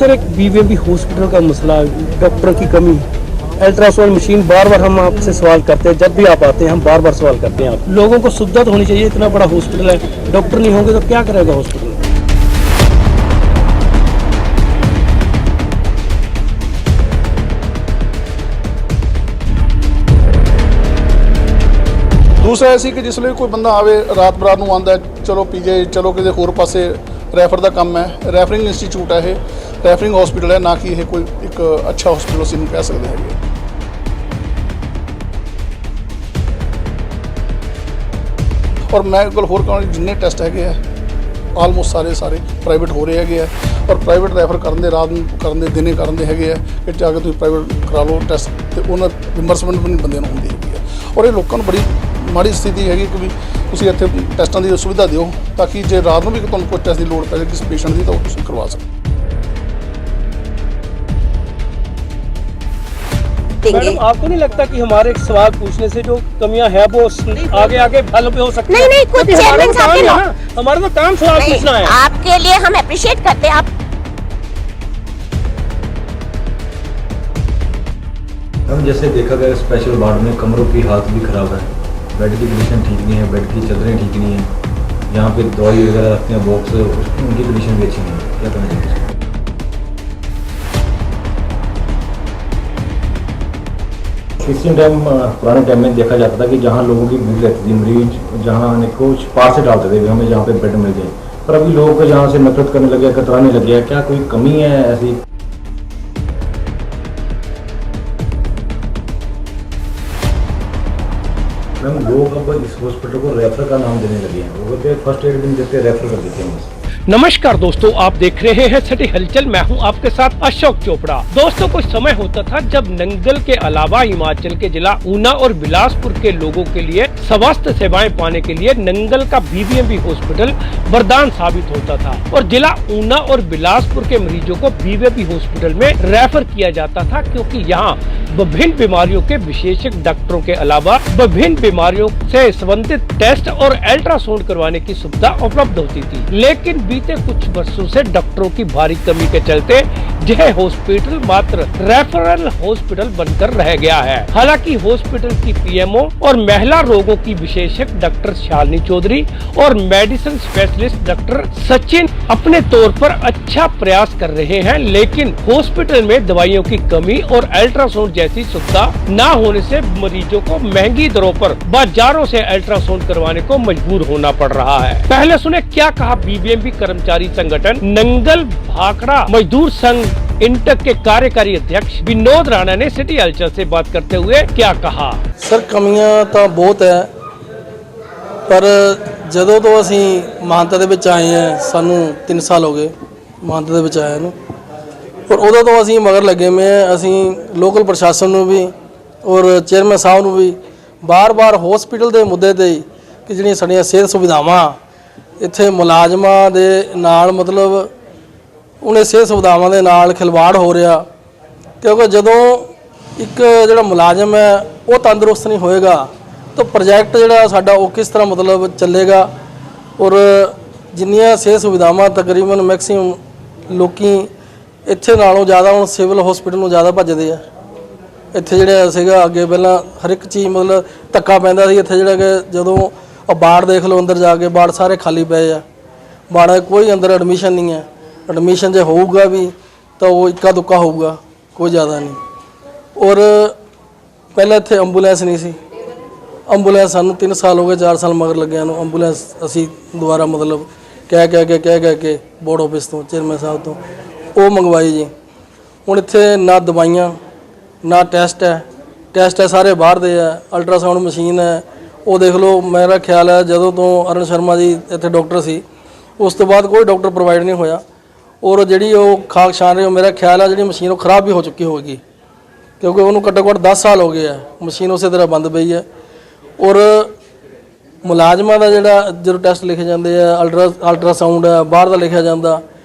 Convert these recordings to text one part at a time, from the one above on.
Sir एक BBMB hospital का मसला, डॉक्टरों की कमी, अल्ट्रासाउंड मशीन, बार बार हम आपसे सवाल करते हैं, जब भी आप आते हैं हम बार बार सवाल करते हैं। आप लोगों को सुविधा तो होनी चाहिए, इतना बड़ा हॉस्पिटल है, डॉक्टर नहीं होंगे तो क्या करेगा हॉस्पिटल। दूसरा ऐसी कि जिसले कोई बंदा आवे रात बरात ਨੂੰ ਆਂਦਾ ਚਲੋ ਪੀਜੇ ਚਲੋ ਕਿਸੇ ਹੋਰ ਪਾਸੇ ਰੈਫਰ ਦਾ ਕੰਮ ਹੈ। ਰੈਫਰਿੰਗ ਇੰਸਟੀਚਿਊਟ ਹੈ, ਇਹ ਰੈਫਰਿੰਗ ਹਸਪੀਟਲ ਹੈ, ਨਾ ਕਿ ਇਹ ਕੋਈ ਇੱਕ ਅੱਛਾ ਹਸਪੀਟਲ ਅਸੀਂ ਨੂੰ ਕਹਿ ਸਕਦੇ ਹੈਗੇ। ਔਰ ਮੈਂ ਇੱਕ ਗੱਲ ਹੋਰ ਕਹਾਂ, ਜਿੰਨੇ ਟੈਸਟ ਹੈਗੇ ਆ ਆਲਮੋਸਟ ਸਾਰੇ ਪ੍ਰਾਈਵੇਟ ਹੋ ਰਹੇ ਹੈਗੇ ਆ, ਔਰ ਪ੍ਰਾਈਵੇਟ ਰੈਫਰ ਕਰਨ ਦੇ ਰਾਤ ਨੂੰ ਕਰਨ ਦੇ ਦਿਨੇ ਕਰਨ ਦੇ ਹੈਗੇ ਆ ਕਿ ਜਾ ਕੇ ਤੁਸੀਂ ਪ੍ਰਾਈਵੇਟ ਕਰਾ ਲਓ ਟੈਸਟ, ਤੇ ਉਹਨਾਂ ਰਿਮਬਰਸਮੈਂਟ ਵੀ ਬੰਦਿਆਂ ਨੂੰ ਹੁੰਦੀ ਹੈਗੀ ਆ। ਔਰ ਇਹ ਲੋਕਾਂ ਨੂੰ ਬੜੀ ਮਾੜੀ ਸਥਿਤੀ ਹੈਗੀ ਕਿ ਵੀ ਤੁਸੀਂ ਇੱਥੇ ਟੈਸਟਾਂ ਦੀ ਸੁਵਿਧਾ ਦਿਓ ਤਾਂ ਕਿ ਜੇ ਰਾਤ ਨੂੰ ਵੀ ਤੁਹਾਨੂੰ ਕੋਈ ਟੈਸਟ ਦੀ ਲੋੜ ਪੈ ਜਾਏ ਕਿਸੇ ਪੇਸ਼ੈਂਟ ਦੀ ਤਾਂ ਉਹ ਤੁਸੀਂ ਕਰਵਾ सकते। मैडम आपको नहीं लगता कि हमारे सवाल पूछने से जो कमियां है वो आगे आगे हल भी हो सकती है? नहीं कुछ चेयरमैन साहब के हमारा तो काम सवाल पूछना है। आपके लिए हम अप्रिशिएट करते हैं। आप हम जैसे देखा गया स्पेशल वार्ड में कमरों की हालत भी ख़राब है, बेड की कंडीशन ठीक नहीं है, बेड की चादरें ठीक नहीं है, यहाँ पे दवाई वगैरह रखते हैं बॉक्स, उनकी कंडीशन भी अच्छी नहीं है। क्या करना चाहिए? किसी टाइम पुराने टाइम में देखा जाता था कि जहाँ लोगों की भीड़ रहती थी, मरीज जहाँ आने को पार से डालते थे हमें जहाँ पे बेड मिल जाए, पर अभी लोग जहाँ से नफरत करने लगे, कतराने लगे। क्या कोई कमी है ऐसी? मैम लोग अब इस हॉस्पिटल को रेफर का नाम देने लगे हैं, वो कहते हैं फर्स्ट एड भी नहीं देते, रेफर कर देते हैं बस। नमस्कार दोस्तों, आप देख रहे हैं सिटी हलचल। मैं हूं आपके साथ अशोक चोपड़ा। दोस्तों कुछ समय होता था जब नंगल के अलावा हिमाचल के जिला ऊना और बिलासपुर के लोगों के लिए स्वास्थ्य सेवाएं पाने के लिए नंगल का बीबीएमबी हॉस्पिटल वरदान साबित होता था और जिला ऊना और बिलासपुर के मरीजों को बीबीएमबी हॉस्पिटल में रेफर किया जाता था, क्योंकि यहाँ विभिन्न बीमारियों के विशेषज्ञ डॉक्टरों के अलावा विभिन्न बीमारियों से संबंधित टेस्ट और अल्ट्रासाउंड करवाने की सुविधा उपलब्ध होती थी। लेकिन बीते कुछ वर्षों से डॉक्टरों की भारी कमी के चलते यह हॉस्पिटल मात्र रेफरल हॉस्पिटल बनकर रह गया है। हालांकि हॉस्पिटल की पीएमओ और महिला रोगों की विशेषज्ञ डॉक्टर शालिनी चौधरी और मेडिसिन स्पेशलिस्ट डॉक्टर सचिन अपने तौर पर अच्छा प्रयास कर रहे हैं, लेकिन हॉस्पिटल में दवाइयों की कमी और अल्ट्रासाउंड जैसी सुविधा न होने से मरीजों को महंगी दरों पर बाजारों से अल्ट्रासाउंड करवाने को मजबूर होना पड़ रहा है। पहले सुने क्या कहा बीबीएमबी कर्मचारी संगठन नंगल भाखड़ा मजदूर संघ इंटक के कार्यकारी अध्यक्ष विनोद राणा ने सिटी हलचल से बात करते हुए क्या कहा। सर कमियां तो बहुत है, पर जदों तो असी मानता दे विच आए हैं, सानू 3 साल हो गए मानता दे विच आए नूं, और उदों तो असी मगर लगे में असी लोकल प्रशासन नूं भी और चेयरमैन साहब नूं भी बार बार हॉस्पिटल के मुद्दे ते कि जिहड़ियां साडीआं सेहत सुविधावां इत्थे मुलाजमां दे नाल मतलब उन्हें सेहत सुविधावां दे नाल खिलवाड़ हो रहा, क्योंकि जदों एक जिहड़ा मुलाजम है वो तंदुरुस्त नहीं होएगा तो प्रोजैक्ट जिहड़ा साडा वो किस तरह मतलब चलेगा। और जिन्नियां सेहत सुविधावां तकरीबन मैक्सीमम लोकी इत्थे नालों ज़्यादा हुण सिविल हॉस्पिटल नूं ज़्यादा भजदे आ। इत्थे जिहड़ा सीगा अगे पहलां हर एक चीज़ मतलब धक्का पैंदा सी, इत्थे जिहड़ा कि जदों बाड़ देख लो अंदर जाके बाड़ सारे खाली पे आ, बाड़ कोई अंदर एडमिशन नहीं है, एडमिशन जो होगा भी तो वो इक्का दुक्का होगा, कोई ज़्यादा नहीं। और पहले इत्थे एंबूलेंस नहीं सी, एंबूलेंस सानू 3 साल हो गए 4 साल मगर लगे एंबूलेंस असी दोबारा मतलब कह के बोर्ड ऑफिस तो चेयरमैन साहब तो वो मंगवाई जी। हुण इत्थे ना दवाइयां ना टेस्ट है सारे बाहर दे है, अल्ट्रासाउंड मशीन है वो देख लो। मेरा ख्याल है जदों तो अरुण शर्मा जी इत्थे डॉक्टर सी उस तो बाद कोई डॉक्टर प्रोवाइड नहीं होया, और जिहड़ी वो खाक छान रही मेरा ख्याल है जिहड़ी मशीन वो खराब भी हो चुकी होगी, क्योंकि उन्होंने घट्टो घट्ट 10 साल हो गए है मशीन उस तरह बंद पई है। और मुलाजमां दा जिहड़ा जो टैसट लिखे जाते हैं अल्ट्रासाउंड है बाहर का लिखा जाता,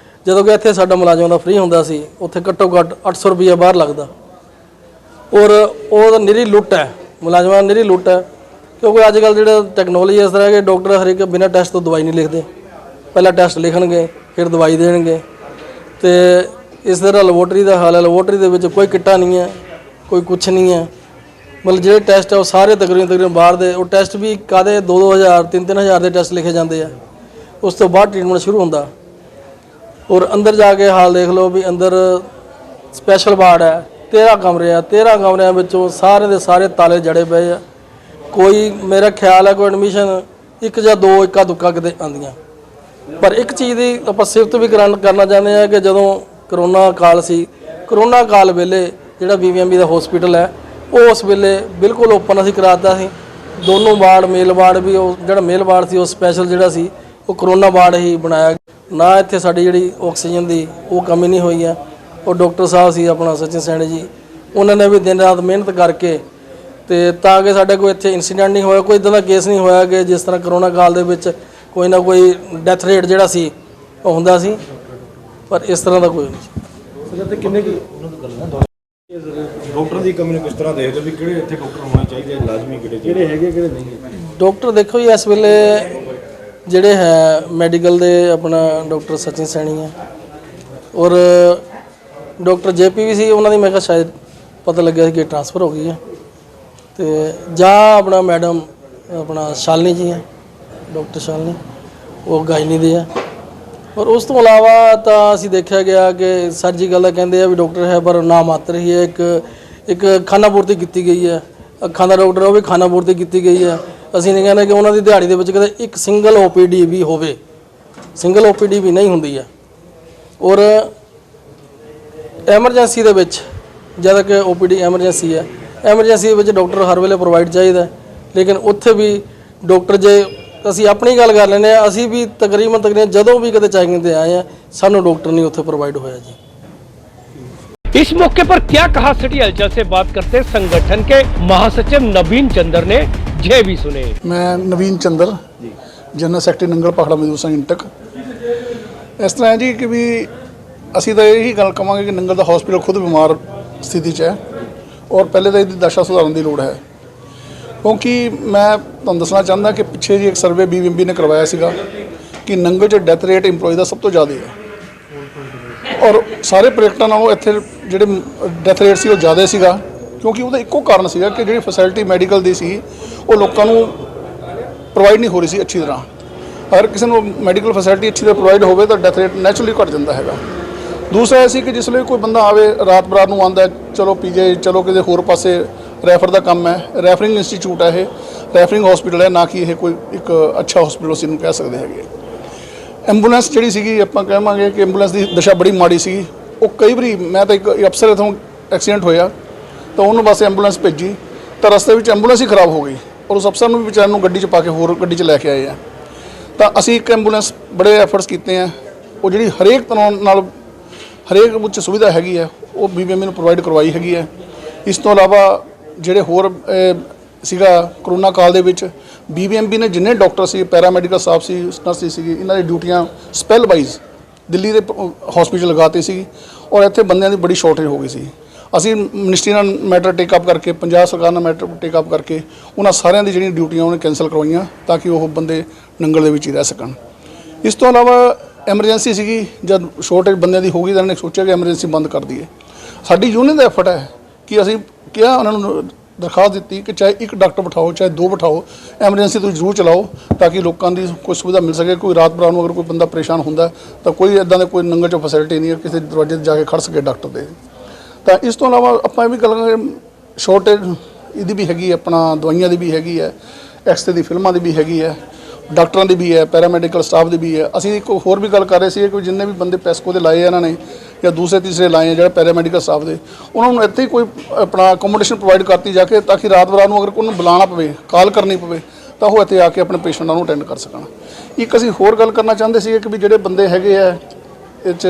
जदों कि इत्थे साडा मुलाजमां दा फ्री हुंदा सी उत्थे घट्टो घट्ट 800 रुपया बाहर लगता। और वो निरी लुट है, मुलाजमां निरी लुट है, क्योंकि अजकल जो टैक्नोलॉजी इस तरह के डॉक्टर हर एक बिना टैसट तो दवाई नहीं लिखते, पहला टैसट लिखणगे फिर दवाई देणगे। तो ਇਸ ਤਰ੍ਹਾਂ ਲੈਬੋਰਟਰੀ ਦਾ ਹਾਲ ਹੈ। ਲੈਬੋਰਟਰੀ ਦੇ ਵਿੱਚ ਕੋਈ ਕਿੱਟਾਂ ਨਹੀਂ ਹੈ, ਕੋਈ ਕੁਛ ਨਹੀਂ ਹੈ। ਮਤਲਬ ਜਿਹੜੇ ਟੈਸਟ ਆ ਉਹ ਸਾਰੇ ਤਕਰੀਬਨ ਬਾਹਰ ਦੇ, ਉਹ ਟੈਸਟ ਵੀ ਕਾਹਦੇ 2-2000 3-3000 ਦੇ ਟੈਸਟ ਲਿਖੇ ਜਾਂਦੇ ਆ। ਉਸ ਤੋਂ ਬਾਅਦ ਟ੍ਰੀਟਮੈਂਟ ਸ਼ੁਰੂ ਹੁੰਦਾ। ਔਰ ਅੰਦਰ ਜਾ ਕੇ ਹਾਲ ਦੇਖ ਲਓ ਵੀ ਅੰਦਰ ਸਪੈਸ਼ਲ ਵਾਰਡ ਹੈ, 13 ਕਮਰੇ ਆ। 13 ਕਮਰਿਆਂ ਵਿੱਚੋਂ ਸਾਰੇ ਦੇ ਸਾਰੇ ਤਾਲੇ ਜੜੇ ਪਏ ਆ। ਕੋਈ ਮੇਰਾ ਖਿਆਲ ਹੈ ਕੋਈ ਐਡਮਿਸ਼ਨ ਇੱਕ ਜਾਂ ਦੋ ਇੱਕਾ ਦੁੱਕਾ ਕਿਤੇ ਆਉਂਦੀਆਂ। ਪਰ ਇੱਕ ਚੀਜ਼ ਦੀ ਆਪਾਂ ਸਿਫਤ ਵੀ ਕਰਨਾ ਚਾਹੁੰਦੇ ਆ ਕਿ ਜਦੋਂ ਕਰੋਨਾ ਕਾਲ ਸੀ, ਕਰੋਨਾ ਕਾਲ ਵੇਲੇ ਜਿਹੜਾ BVMB ਦਾ ਹਸਪੀਟਲ ਹੈ ਉਹ ਉਸ ਵੇਲੇ ਬਿਲਕੁਲ ਓਪਨ ਅਸੀਂ ਕਰਾਤਾ ਸੀ। ਦੋਨੋਂ ਵਾਰਡ, ਮੇਲ ਵਾਰਡ ਵੀ, ਉਹ ਜਿਹੜਾ ਮੇਲ ਵਾਰਡ ਸੀ ਉਹ ਸਪੈਸ਼ਲ ਜਿਹੜਾ ਸੀ ਉਹ ਕਰੋਨਾ ਵਾਰਡ ਹੀ ਬਣਾਇਆ। ਨਾ ਇੱਥੇ ਸਾਡੀ ਜਿਹੜੀ ਆਕਸੀਜਨ ਦੀ ਉਹ ਕਮੀ ਨਹੀਂ ਹੋਈ ਹੈ। ਉਹ ਡਾਕਟਰ ਸਾਹਿਬ ਸੀ ਆਪਣਾ ਸਚਿਨ ਸੈਣੀ ਜੀ, ਉਹਨਾਂ ਨੇ ਵੀ ਦਿਨ ਰਾਤ ਮਿਹਨਤ ਕਰਕੇ ਤੇ ਤਾਂ ਕਿ ਸਾਡੇ ਕੋਈ ਇੱਥੇ ਇਨਸੀਡੈਂਟ ਨਹੀਂ ਹੋਇਆ, ਕੋਈ ਇਦਾਂ ਦਾ ਕੇਸ ਨਹੀਂ ਹੋਇਆ ਕਿ ਜਿਸ ਤਰ੍ਹਾਂ ਕਰੋਨਾ ਕਾਲ ਦੇ ਵਿੱਚ ਕੋਈ ਨਾ ਕੋਈ ਡੈਥ ਰੇਟ ਜਿਹੜਾ ਸੀ ਉਹ ਹੁੰਦਾ ਸੀ, ਪਰ ਇਸ ਤਰ੍ਹਾਂ ਦਾ ਕੋਈ ਨਹੀਂ ਸੀ। ਕਿੰਨੇ ਕੀ ਡਾਕਟਰ ਦੀ ਕਮੀ ਨੂੰ ਕਿਸ ਤਰ੍ਹਾਂ ਦੇਖਦੇ ਵੀ ਕਿਹੜੇ ਇੱਥੇ ਡਾਕਟਰ ਹੋਣੇ ਚਾਹੀਦੇ, ਲਾਜ਼ਮੀ ਕਿਹੜੇ ਹੈਗੇ ਕਿਹੜੇ ਨਹੀਂ? ਡਾਕਟਰ ਦੇਖੋ ਜੀ, ਇਸ ਵੇਲੇ ਜਿਹੜੇ ਹੈ ਮੈਡੀਕਲ ਦੇ ਆਪਣਾ ਡਾਕਟਰ ਸਚਿਨ ਸੈਣੀ ਹੈ ਔਰ ਡਾਕਟਰ JP ਵੀ ਸੀ, ਉਹਨਾਂ ਦੀ ਮੈਂ ਕਿਹਾ ਸ਼ਾਇਦ ਪਤਾ ਲੱਗਿਆ ਸੀ ਕਿ ਟ੍ਰਾਂਸਫਰ ਹੋ ਗਈ ਹੈ। ਤੇ ਜਾਂ ਆਪਣਾ ਮੈਡਮ ਆਪਣਾ ਸ਼ਾਲਿਨੀ ਜੀ ਹੈ, ਡਾਕਟਰ ਸ਼ਾਲਿਨੀ, ਉਹ ਗਾਇਨੀ ਦੇ ਆ। ਔਰ ਉਸ ਤੋਂ ਇਲਾਵਾ ਤਾਂ ਅਸੀਂ ਦੇਖਿਆ ਗਿਆ ਕਿ ਸਰਜੀਕਲ ਦਾ ਕਹਿੰਦੇ ਆ ਵੀ ਡਾਕਟਰ ਹੈ ਪਰ ਨਾ ਮਾਤਰ ਹੀ ਹੈ। ਇੱਕ ਖਾਨਾ ਪੂਰਤੀ ਕੀਤੀ ਗਈ ਹੈ, ਅੱਖਾਂ ਦਾ ਡਾਕਟਰ ਉਹ ਵੀ ਖਾਨਾ ਪੂਰਤੀ ਕੀਤੀ ਗਈ ਹੈ। ਅਸੀਂ ਨਹੀਂ ਕਹਿੰਦੇ ਕਿ ਉਹਨਾਂ ਦੀ ਦਿਹਾੜੀ ਦੇ ਵਿੱਚ ਕਦੇ ਇੱਕ ਸਿੰਗਲ OPD ਵੀ ਹੋਵੇ, ਸਿੰਗਲ OPD ਵੀ ਨਹੀਂ ਹੁੰਦੀ ਹੈ। ਔਰ ਐਮਰਜੈਂਸੀ ਦੇ ਵਿੱਚ ਜਦ ਕਿ OPD ਐਮਰਜੈਂਸੀ ਹੈ, ਐਮਰਜੈਂਸੀ ਦੇ ਵਿੱਚ ਡਾਕਟਰ ਹਰ ਵੇਲੇ ਪ੍ਰੋਵਾਈਡ ਚਾਹੀਦਾ, ਲੇਕਿਨ ਉੱਥੇ ਵੀ ਡਾਕਟਰ ਜੇ ਅਸੀਂ ਆਪਣੀ ਗੱਲ ਕਰ ਲੈਂਦੇ ਹਾਂ, ਅਸੀਂ ਵੀ ਤਕਰੀਬਨ ਜਦੋਂ ਵੀ ਕਦੇ ਚੈਕਿੰਗ ਤੇ ਆਏ ਆ ਸਾਨੂੰ ਡਾਕਟਰ ਨਹੀਂ ਉੱਥੇ ਪ੍ਰੋਵਾਈਡ ਹੋਇਆ ਜੀ। इस मौके पर क्या कहा सिटी हलचल से बात करते संगठन के महासचिव नवीन चंद्र ने, ये भी सुने। मैं नवीन चंद्र, जनरल सैकटरी नंगल पाखड़ा मजदूर संघ इंटक। इस तरह है जी कि भी ਅਸੀਂ ਤਾਂ ਇਹੀ ਗੱਲ ਕਹਾਂਗੇ ਕਿ ਨੰਗਲ ਦਾ ਹਸਪੀਟਲ ਖੁਦ ਬਿਮਾਰ ਸਥਿਤੀ 'ਚ ਹੈ ਔਰ ਪਹਿਲੇ ਤਾਂ ਇਹਦੀ ਦਸ਼ਾ ਸੁਧਾਰਨ ਦੀ ਲੋੜ ਹੈ। ਕਿਉਂਕਿ ਮੈਂ ਤੁਹਾਨੂੰ ਦੱਸਣਾ ਚਾਹੁੰਦਾ ਕਿ ਪਿੱਛੇ ਜੀ ਇੱਕ ਸਰਵੇ BVMB ਨੇ ਕਰਵਾਇਆ ਸੀਗਾ ਕਿ ਨੰਗਲ 'ਚ ਡੈਥ ਰੇਟ ਇੰਪਲੋਈ ਦਾ ਸਭ ਤੋਂ ਜ਼ਿਆਦਾ ਹੈ ਔਰ ਸਾਰੇ ਪ੍ਰੋਜੈਕਟਾਂ ਨਾਲੋਂ ਇੱਥੇ ਜਿਹੜੇ ਡੈਥ ਰੇਟ ਸੀ ਉਹ ਜ਼ਿਆਦਾ ਸੀਗਾ। ਕਿਉਂਕਿ ਉਹਦਾ ਇੱਕੋ ਕਾਰਨ ਸੀਗਾ ਕਿ ਜਿਹੜੀ ਫੈਸਿਲਿਟੀ ਮੈਡੀਕਲ ਦੀ ਸੀ ਉਹ ਲੋਕਾਂ ਨੂੰ ਪ੍ਰੋਵਾਈਡ ਨਹੀਂ ਹੋ ਰਹੀ ਸੀ ਅੱਛੀ ਤਰ੍ਹਾਂ। ਅਗਰ ਕਿਸੇ ਨੂੰ ਮੈਡੀਕਲ ਫੈਸਿਲਿਟੀ ਅੱਛੀ ਤਰ੍ਹਾਂ ਪ੍ਰੋਵਾਈਡ ਹੋਵੇ ਤਾਂ ਡੈਥ ਰੇਟ ਨੈਚੁਰਲੀ ਘੱਟ ਜਾਂਦਾ ਹੈਗਾ। ਦੂਸਰਾ ਇਹ ਸੀ ਕਿ ਜਿਸ ਵੇਲੇ ਕੋਈ ਬੰਦਾ ਆਵੇ ਰਾਤ ਬਰਾਤ ਨੂੰ ਆਉਂਦਾ, ਚਲੋ PJ, ਚਲੋ ਕਿਸੇ ਹੋਰ ਪਾਸੇ ਰੈਫਰ ਦਾ ਕੰਮ ਹੈ। ਰੈਫਰਿੰਗ ਇੰਸਟੀਚਿਊਟ ਹੈ ਇਹ, ਰੈਫਰਿੰਗ ਹਸਪੀਟਲ ਹੈ, ਨਾ ਕਿ ਇਹ ਕੋਈ ਇੱਕ ਅੱਛਾ ਹਸਪੀਟਲ ਅਸੀਂ ਨੂੰ ਕਹਿ ਸਕਦੇ ਹੈਗੇ। ਐਂਬੂਲੈਂਸ ਜਿਹੜੀ ਸੀਗੀ ਆਪਾਂ ਕਹਾਂਗੇ ਕਿ ਐਂਬੂਲੈਂਸ ਦੀ ਦਸ਼ਾ ਬੜੀ ਮਾੜੀ ਸੀ। ਉਹ ਕਈ ਵਾਰੀ ਮੈਂ ਤਾਂ ਇੱਕ ਅਫਸਰ ਇੱਥੋਂ ਐਕਸੀਡੈਂਟ ਹੋਇਆ ਤਾਂ ਉਹਨੂੰ ਬਸ ਐਂਬੂਲੈਂਸ ਭੇਜੀ ਤਾਂ ਰਸਤੇ ਵਿੱਚ ਐਂਬੂਲੈਂਸ ਹੀ ਖਰਾਬ ਹੋ ਗਈ ਔਰ ਉਸ ਅਫਸਰ ਨੂੰ ਵੀ ਵਿਚਾਰ ਨੂੰ ਗੱਡੀ 'ਚ ਪਾ ਕੇ ਹੋਰ ਗੱਡੀ 'ਚ ਲੈ ਕੇ ਆਏ ਆ। ਤਾਂ ਅਸੀਂ ਇੱਕ ਐਂਬੂਲੈਂਸ ਬੜੇ ਐਫਰਟਸ ਕੀਤੇ ਆ, ਉਹ ਜਿਹੜੀ ਹਰੇਕ ਤਰ੍ਹਾਂ ਨਾਲ ਹਰੇਕ ਵਿੱਚ ਸੁਵਿਧਾ ਹੈਗੀ ਹੈ ਉਹ BVMB ਨੂੰ ਪ੍ਰੋਵਾਈਡ ਕਰਵਾਈ ਹੈਗੀ ਹੈ। ਇਸ ਤੋਂ ਇਲਾਵਾ ਜਿਹੜੇ ਹੋਰ ਸੀਗਾ ਕਰੋਨਾ ਕਾਲ ਦੇ ਵਿੱਚ BVMB ਨੇ ਜਿੰਨੇ ਡਾਕਟਰ ਸੀ, ਪੈਰਾਮੈਡੀਕਲ ਸਟਾਫ ਸੀ, ਨਰਸ ਸੀਗੀ, ਇਹਨਾਂ ਦੀ ਡਿਊਟੀਆਂ ਸਪੈਲ ਵਾਈਜ਼ ਦਿੱਲੀ ਦੇ ਹਸਪੀਟਲ ਲਗਾਤੇ ਸੀ ਔਰ ਇੱਥੇ ਬੰਦਿਆਂ ਦੀ ਬੜੀ ਸ਼ਾਰਟੇਜ ਹੋ ਗਈ ਸੀ। ਅਸੀਂ ਮਿਨਿਸਟਰੀ ਨਾਲ ਮੈਟਰ ਟੇਕ ਅਪ ਕਰਕੇ, ਪੰਜਾਬ ਸਰਕਾਰ ਨਾਲ ਮੈਟਰ ਟੇਕ ਅਪ ਕਰਕੇ ਉਹਨਾਂ ਸਾਰਿਆਂ ਦੀ ਜਿਹੜੀਆਂ ਡਿਊਟੀਆਂ ਉਹਨੇ ਕੈਂਸਲ ਕਰਵਾਈਆਂ ਤਾਂ ਕਿ ਉਹ ਬੰਦੇ ਨੰਗਲ ਦੇ ਵਿੱਚ ਹੀ ਰਹਿ ਸਕਣ। ਇਸ ਤੋਂ ਇਲਾਵਾ ਐਮਰਜੈਂਸੀ ਸੀਗੀ, ਜਦ ਸ਼ਾਰਟੇਜ ਬੰਦਿਆਂ ਦੀ ਹੋ ਗਈ ਤਾਂ ਇਹਨਾਂ ਨੇ ਸੋਚਿਆ ਕਿ ਐਮਰਜੈਂਸੀ ਬੰਦ ਕਰ ਦਈਏ। ਸਾਡੀ ਯੂਨੀਅਨ ਦਾ ਐਫਰਟ ਹੈ ਕਿ ਅਸੀਂ ਕਿਹਾ, ਉਹਨਾਂ ਨੂੰ ਦਰਖਾਸਤ ਦਿੱਤੀ ਕਿ ਚਾਹੇ ਇੱਕ ਡਾਕਟਰ ਬਿਠਾਓ ਚਾਹੇ ਦੋ ਬਿਠਾਓ, ਐਮਰਜੈਂਸੀ ਤੁਸੀਂ ਜ਼ਰੂਰ ਚਲਾਓ ਤਾਂ ਕਿ ਲੋਕਾਂ ਦੀ ਕੋਈ ਸੁਵਿਧਾ ਮਿਲ ਸਕੇ। ਕੋਈ ਰਾਤ ਬਰਾਤ ਨੂੰ ਅਗਰ ਕੋਈ ਬੰਦਾ ਪਰੇਸ਼ਾਨ ਹੁੰਦਾ ਤਾਂ ਕੋਈ ਇੱਦਾਂ ਦੇ ਕੋਈ ਨੰਗਲ 'ਚ ਫੈਸਿਲਿਟੀ ਨਹੀਂ ਹੈ ਕਿਸੇ ਦਰਵਾਜ਼ੇ 'ਤੇ ਜਾ ਕੇ ਖੜ੍ਹ ਸਕੇ ਡਾਕਟਰ ਦੇ। ਤਾਂ ਇਸ ਤੋਂ ਇਲਾਵਾ ਆਪਾਂ ਇਹ ਵੀ ਗੱਲ ਕਰਾਂਗੇ, ਸ਼ਾਰਟੇਜ ਇਹਦੀ ਵੀ ਹੈਗੀ, ਆਪਣਾ ਦਵਾਈਆਂ ਦੀ ਵੀ ਹੈਗੀ ਹੈ, ਐਕਸਰੇ ਦੀ ਫਿਲਮਾਂ ਦੀ ਵੀ ਹੈਗੀ ਹੈ, ਡਾਕਟਰਾਂ ਦੀ ਵੀ ਹੈ, ਪੈਰਾਮੈਡੀਕਲ ਸਟਾਫ ਦੀ ਵੀ ਹੈ। ਅਸੀਂ ਇੱਕ ਹੋਰ ਵੀ ਗੱਲ ਕਰ ਰਹੇ ਸੀ ਕਿ ਜਿੰਨੇ ਵੀ ਬੰਦੇ ਪੈਸਕੋ ਦੇ ਲਾਏ ਇਹਨਾਂ ਨੇ ਜਾਂ ਦੂਸਰੇ ਤੀਸਰੇ ਲਾਏ ਆ ਜਿਹੜੇ ਪੈਰਾਮੈਡੀਕਲ ਸਟਾਫ ਦੇ, ਉਹਨਾਂ ਨੂੰ ਇੱਥੇ ਹੀ ਕੋਈ ਆਪਣਾ ਅਕੋਮੋਡੇਸ਼ਨ ਪ੍ਰੋਵਾਈਡ ਕਰਤੀ ਜਾ ਕੇ ਤਾਂ ਕਿ ਰਾਤ ਬਰਾਤ ਨੂੰ ਅਗਰ ਕੋਈ ਨੂੰ ਬੁਲਾਉਣਾ ਪਵੇ, ਕਾਲ ਕਰਨੀ ਪਵੇ ਤਾਂ ਉਹ ਇੱਥੇ ਆ ਕੇ ਆਪਣੇ ਪੇਸ਼ੈਂਟਾਂ ਨੂੰ ਅਟੈਂਡ ਕਰ ਸਕਣ। ਇੱਕ ਅਸੀਂ ਹੋਰ ਗੱਲ ਕਰਨਾ ਚਾਹੁੰਦੇ ਸੀ ਕਿ ਵੀ ਜਿਹੜੇ ਬੰਦੇ ਹੈਗੇ ਆ ਇਹ 'ਚ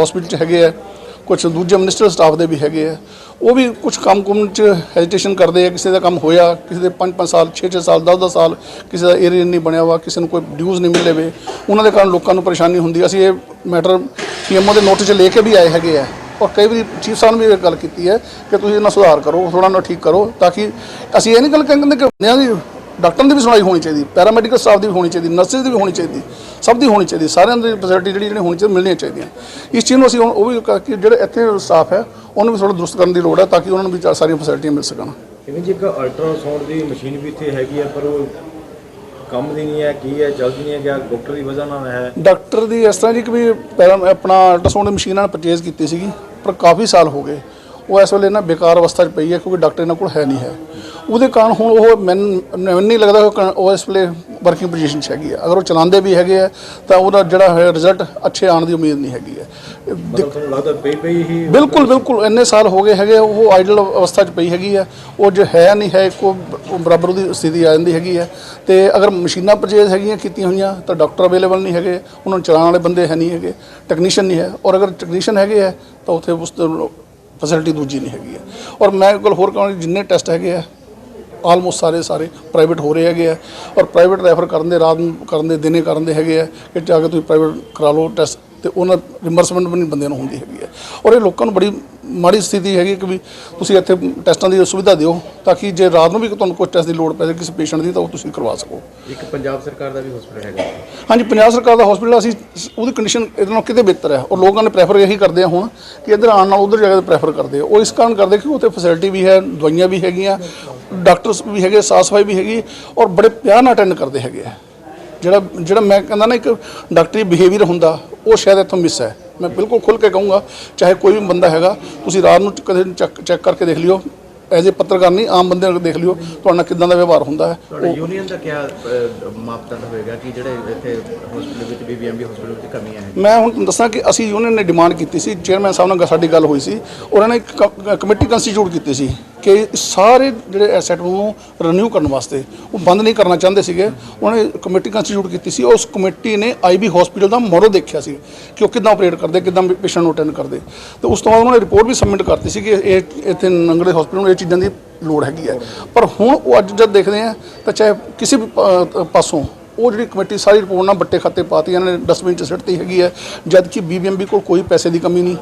ਹਸਪੀਟਲ 'ਚ ਹੈਗੇ ਆ, ਕੁਛ ਦੂਜੇ ਮਿਨਿਸਟਰ ਸਟਾਫ ਦੇ ਵੀ ਹੈਗੇ ਆ, ਉਹ ਵੀ ਕੁਛ ਕੰਮ 'ਚ ਹੈਜੀਟੇਸ਼ਨ ਕਰਦੇ ਆ। ਕਿਸੇ ਦਾ ਕੰਮ ਹੋਇਆ, ਕਿਸੇ ਦੇ 5-5 ਸਾਲ 6-6 ਸਾਲ 10-10 ਸਾਲ ਕਿਸੇ ਦਾ ਏਰੀਆ ਨਹੀਂ ਬਣਿਆ ਵਾ, ਕਿਸੇ ਨੂੰ ਕੋਈ ਡਿਊਜ਼ ਨਹੀਂ ਮਿਲੇ ਵੇ, ਉਹਨਾਂ ਦੇ ਕਾਰਨ ਲੋਕਾਂ ਨੂੰ ਪਰੇਸ਼ਾਨੀ ਹੁੰਦੀ। ਅਸੀਂ ਇਹ ਮੈਟਰ PMO ਦੇ ਨੋਟਿਸ 'ਚ ਲੈ ਕੇ ਵੀ ਆਏ ਹੈਗੇ ਆ ਔਰ ਕਈ ਵਾਰੀ ਚੀਫ ਸਾਹਿਬ ਨੇ ਵੀ ਇਹ ਗੱਲ ਕੀਤੀ ਹੈ ਕਿ ਤੁਸੀਂ ਇਹਨਾਂ ਸੁਧਾਰ ਕਰੋ, ਥੋੜ੍ਹਾ ਨਾ ਠੀਕ ਕਰੋ ਤਾਂ ਕਿ ਅਸੀਂ ਇਹ ਨਹੀਂ ਗੱਲ ਕਹਿੰਦੇ ਕਿ ਬੰਦਿਆਂ ਦੀ ਡਾਕਟਰਾਂ ਦੀ ਵੀ ਸੁਣਾਈ ਹੋਣੀ ਚਾਹੀਦੀ, ਪੈਰਾਮੈਡੀਕਲ ਸਟਾਫ ਦੀ ਵੀ ਹੋਣੀ ਚਾਹੀਦੀ, ਨਰਸਿਸ ਦੀ ਵੀ ਹੋਣੀ ਚਾਹੀਦੀ, ਸਭ ਦੀ ਹੋਣੀ ਚਾਹੀਦੀ, ਸਾਰਿਆਂ ਦੀ ਫੈਸਿਲਿਟੀ ਜਿਹੜੀ ਹੋਣੀ ਚਾਹੀਦੀ ਮਿਲਣੀਆਂ ਚਾਹੀਦੀਆਂ। ਇਸ ਚੀਜ਼ ਨੂੰ ਅਸੀਂ ਹੁਣ ਉਹ ਵੀ ਕਿ ਜਿਹੜੇ ਇੱਥੇ ਸਟਾਫ ਹੈ ਉਹਨੂੰ ਵੀ ਥੋੜ੍ਹਾ ਦਰੁਸਤ ਕਰਨ ਦੀ ਲੋੜ ਹੈ ਤਾਂ ਕਿ ਉਹਨਾਂ ਨੂੰ ਵੀ ਸਾਰੀਆਂ ਫੈਸਿਲਿਟੀਆਂ ਮਿਲ ਸਕਣ। ਜਿਵੇਂ ਜੀ ਇੱਕ ਅਲਟਰਾਸਾਊਂਡ ਦੀ ਮਸ਼ੀਨ ਵੀ ਇੱਥੇ ਹੈਗੀ ਹੈ ਪਰ ਉਹ ਕੰਮ ਦੀ ਨਹੀਂ ਹੈ, ਕੀ ਹੈ, ਚੱਲਦੀ ਨਹੀਂ ਹੈ, ਜਾਂ ਡਾਕਟਰ ਦੀ ਵਜ੍ਹਾ ਨਾਲ ਹੈ? ਡਾਕਟਰ ਦੀ ਇਸ ਤਰ੍ਹਾਂ ਜੀ ਕਿ ਵੀ ਆਪਣਾ ਅਲਟਰਾਸਾਊਂਡ ਦੀ ਮਸ਼ੀਨ ਨਾਲ ਪਰਚੇਜ਼ ਕੀਤੀ ਸੀਗੀ ਪਰ ਕਾਫੀ ਸਾਲ ਹੋ ਗਏ, ਉਹ ਇਸ ਵੇਲੇ ਨਾ ਬੇਕਾਰ ਅਵਸਥਾ 'ਚ ਪਈ ਹੈ ਕਿਉਂਕਿ ਡਾਕਟਰ ਇਹਨਾਂ ਕੋਲ ਹੈ ਨਹੀਂ ਹੈ। ਉਹਦੇ ਕਾਰਨ ਹੁਣ ਉਹ ਮੈਨੂੰ ਨਹੀਂ ਲੱਗਦਾ ਉਹ ਇਸ ਵੇਲੇ ਵਰਕਿੰਗ ਪੋਜੀਸ਼ਨ 'ਚ ਹੈਗੀ ਹੈ। ਅਗਰ ਉਹ ਚਲਾਉਂਦੇ ਵੀ ਹੈਗੇ ਆ ਤਾਂ ਉਹਦਾ ਜਿਹੜਾ ਹੈ ਰਿਜ਼ਲਟ ਅੱਛੇ ਆਉਣ ਦੀ ਉਮੀਦ ਨਹੀਂ ਹੈਗੀ ਹੈ। ਤੁਹਾਨੂੰ ਲੱਗਦਾ ਪਈ ਹੀ ਬਿਲਕੁਲ ਇੰਨੇ ਸਾਲ ਹੋ ਗਏ ਹੈਗੇ, ਉਹ ਆਈਡਲ ਅਵਸਥਾ 'ਚ ਪਈ ਹੈਗੀ ਹੈ, ਉਹ ਜੋ ਹੈ ਨਹੀਂ ਹੈ ਇੱਕੋ ਬਰਾਬਰ ਉਹਦੀ ਸਥਿਤੀ ਆ ਜਾਂਦੀ ਹੈਗੀ ਹੈ। ਤੇ ਅਗਰ ਮਸ਼ੀਨਾਂ ਪਰਚੇਜ਼ ਹੈਗੀਆਂ ਕੀਤੀਆਂ ਹੋਈਆਂ ਤਾਂ ਡਾਕਟਰ ਅਵੇਲੇਬਲ ਨਹੀਂ ਹੈਗੇ, ਉਹਨਾਂ ਨੂੰ ਚਲਾਉਣ ਵਾਲੇ ਬੰਦੇ ਹੈ ਨਹੀਂ ਹੈਗੇ, ਟੈਕਨੀਸ਼ੀਅਨ ਨਹੀਂ ਹੈ, ਔਰ ਅਗਰ ਟੈਕਨੀਸ਼ੀਅਨ ਹੈਗੇ ਹੈ ਤਾਂ ਉੱਥੇ ਉਸ ਫੈਸਿਲਿਟੀ ਦੂਜੀ ਨਹੀਂ ਹੈਗੀ ਹੈ। ਔਰ ਮੈਂ ਕੋਲ ਹੋਰ ਕਹਾਂ ਜਿੰਨੇ ਟੈਸਟ ਹੈਗੇ ਆ ਆਲਮੋਸਟ ਸਾਰੇ ਪ੍ਰਾਈਵੇਟ ਹੋ ਰਹੇ ਹੈਗੇ ਆ, ਔਰ ਪ੍ਰਾਈਵੇਟ ਰੈਫਰ ਕਰਨ ਦੇ ਰਾਤ ਨੂੰ ਕਰਨ ਦੇ ਦਿਨੇ ਕਰਨ ਦੇ ਹੈਗੇ ਆ ਕਿ ਜਾ ਕੇ ਤੁਸੀਂ ਪ੍ਰਾਈਵੇਟ ਕਰਾ ਲਓ ਟੈਸਟ, ਤੇ ਉਹਨਾਂ ਰਿਮਬਰਸਮੈਂਟ ਵੀ ਨਹੀਂ ਬੰਦਿਆਂ ਨੂੰ ਹੁੰਦੀ ਹੈਗੀ ਹੈ। ਔਰ ਇਹ ਲੋਕਾਂ ਨੂੰ ਬੜੀ ਮਾੜੀ ਸਥਿਤੀ ਹੈਗੀ ਕਿ ਵੀ ਤੁਸੀਂ ਇੱਥੇ ਟੈਸਟਾਂ ਦੀ ਸੁਵਿਧਾ ਦਿਓ ਤਾਂ ਕਿ ਜੇ ਰਾਤ ਨੂੰ ਵੀ ਤੁਹਾਨੂੰ ਕੋਈ ਟੈਸਟ ਦੀ ਲੋੜ ਪੈ ਜਾਵੇ ਕਿਸੇ ਪੇਸ਼ੈਂਟ ਦੀ ਤਾਂ ਉਹ ਤੁਸੀਂ ਕਰਵਾ ਸਕੋ। ਇੱਕ ਪੰਜਾਬ ਸਰਕਾਰ ਦਾ ਵੀ ਹਸਪੀਟਲ ਹੈਗਾ? ਹਾਂਜੀ, ਪੰਜਾਬ ਸਰਕਾਰ ਦਾ ਹਸਪੀਟਲ ਅਸੀਂ ਉਹਦੀ ਕੰਡੀਸ਼ਨ ਇਹਦੇ ਨਾਲੋਂ ਕਿਤੇ ਬਿਹਤਰ ਹੈ, ਔਰ ਲੋਕਾਂ ਨੇ ਪ੍ਰੈਫਰ ਇਹੀ ਕਰਦੇ ਆ ਹੁਣ ਕਿ ਇੱਧਰ ਆਉਣ ਨਾਲ ਉੱਧਰ ਜਗ੍ਹਾ 'ਤੇ ਪ੍ਰੈਫਰ ਕਰਦੇ ਆ। ਉਹ ਇਸ ਕਾਰਨ ਕਰਦੇ ਕਿ ਉੱਥੇ ਫੈਸਿਲਿਟੀ ਵੀ ਹੈ, ਦਵਾਈਆਂ ਵੀ ਹੈਗੀਆਂ, ਡਾਕਟਰਸ ਵੀ ਹੈਗੇ, ਸਾਫ ਸਫਾਈ ਵੀ ਹੈਗੀ, ਔਰ ਬੜੇ ਪਿਆਰ ਨਾਲ ਅਟੈਂਡ ਕਰਦੇ ਹੈਗੇ ਆ। ਜਿਹੜਾ ਮੈਂ ਕਹਿੰਦਾ ਨਾ ਇੱਕ ਡਾਕਟਰੀ ਬਿਹੇਵੀਅਰ ਹੁੰਦਾ ਉਹ ਸ਼ਾਇਦ ਇੱਥੋਂ ਮਿਸ ਹੈ। ਮੈਂ ਬਿਲਕੁਲ ਖੁੱਲ੍ਹ ਕੇ ਕਹੂੰਗਾ, ਚਾਹੇ ਕੋਈ ਵੀ ਬੰਦਾ ਹੈਗਾ, ਤੁਸੀਂ ਰਾਤ ਨੂੰ ਕਦੇ ਚੈੱਕ ਕਰਕੇ ਦੇਖ ਲਿਓ, ਐਜ਼ ਏ ਪੱਤਰਕਾਰ ਨਹੀਂ ਆਮ ਬੰਦੇ ਨੂੰ ਦੇਖ ਲਿਓ ਤੁਹਾਡੇ ਨਾਲ ਕਿੱਦਾਂ ਦਾ ਵਿਵਹਾਰ ਹੁੰਦਾ ਹੈ। ਤੁਹਾਡੇ ਯੂਨੀਅਨ ਦਾ ਕਿਆ ਮਾਪਦੰਡ ਹੋਏਗਾ ਕਿ ਜਿਹੜੇ ਇੱਥੇ ਹਸਪੀਟਲ ਵਿੱਚ BBMB ਹਸਪੀਟਲ ਵਿੱਚ ਕਮੀਆਂ ਹੈ? ਮੈਂ ਹੁਣ ਦੱਸਾਂ ਕਿ ਅਸੀਂ ਯੂਨੀਅਨ ਨੇ ਡਿਮਾਂਡ ਕੀਤੀ ਸੀ, ਚੇਅਰਮੈਨ ਸਾਹਿਬ ਨਾਲ ਸਾਡੀ ਗੱਲ ਹੋਈ ਸੀ, ਉਹਨਾਂ ਨੇ ਇੱਕ ਕਮੇਟੀ ਕੰਸਟੀਟਿਊਟ ਕੀਤੀ ਸੀ ਕਿ ਸਾਰੇ ਜਿਹੜੇ ਐਸੈਟ ਨੂੰ ਰੀਨਿਊ ਕਰਨ ਵਾਸਤੇ ਉਹ ਬੰਦ ਨਹੀਂ ਕਰਨਾ ਚਾਹੁੰਦੇ ਸੀਗੇ। ਉਹਨਾਂ ਨੇ ਕਮੇਟੀ ਕੰਸਟੀਟਿਊਟ ਕੀਤੀ ਸੀ, ਉਸ ਕਮੇਟੀ ਨੇ IB ਹਸਪੀਟਲ ਦਾ ਮੋਡਲ ਦੇਖਿਆ ਸੀ ਕਿ ਉਹ ਕਿੱਦਾਂ ਆਪਰੇਟ ਕਰਦੇ, ਕਿੱਦਾਂ ਪੇਸ਼ੈਂਟ ਨੂੰ ਅਟੈਂਡ ਕਰਦੇ, ਤੇ ਉਸ ਤੋਂ ਬਾਅਦ ਉਹਨਾਂ ਨੇ ਰਿਪੋਰਟ ਵੀ ਸਬਮਿਟ ਕਰਤੀ ਸੀ ਕਿ ਇਹ ਇੱਥੇ ਨੰਗਲੇ ਹਸਪੀਟਲ ਨੂੰ ਇਹ ਚੀਜ਼ਾਂ ਦੀ ਲੋੜ ਹੈਗੀ ਹੈ। ਪਰ ਹੁਣ ਉਹ ਅੱਜ ਜਦ ਦੇਖਦੇ ਆ ਤਾਂ ਚਾਹੇ ਕਿਸੇ ਵੀ ਪਾਸੋਂ ਉਹ ਜਿਹੜੀ ਕਮੇਟੀ ਸਾਰੀ ਰਿਪੋਰਟ ਨਾਲ ਬੱਟੇ ਖਾਤੇ ਪਾਤੀ, ਇਹਨਾਂ ਨੇ ਡਸਟਬਿਨ 'ਚ ਸਿੱਟਤੀ ਹੈਗੀ ਹੈ, ਜਦ ਕਿ BBMB ਕੋਲ ਕੋਈ ਪੈਸੇ ਦੀ ਕਮੀ ਨਹੀਂ,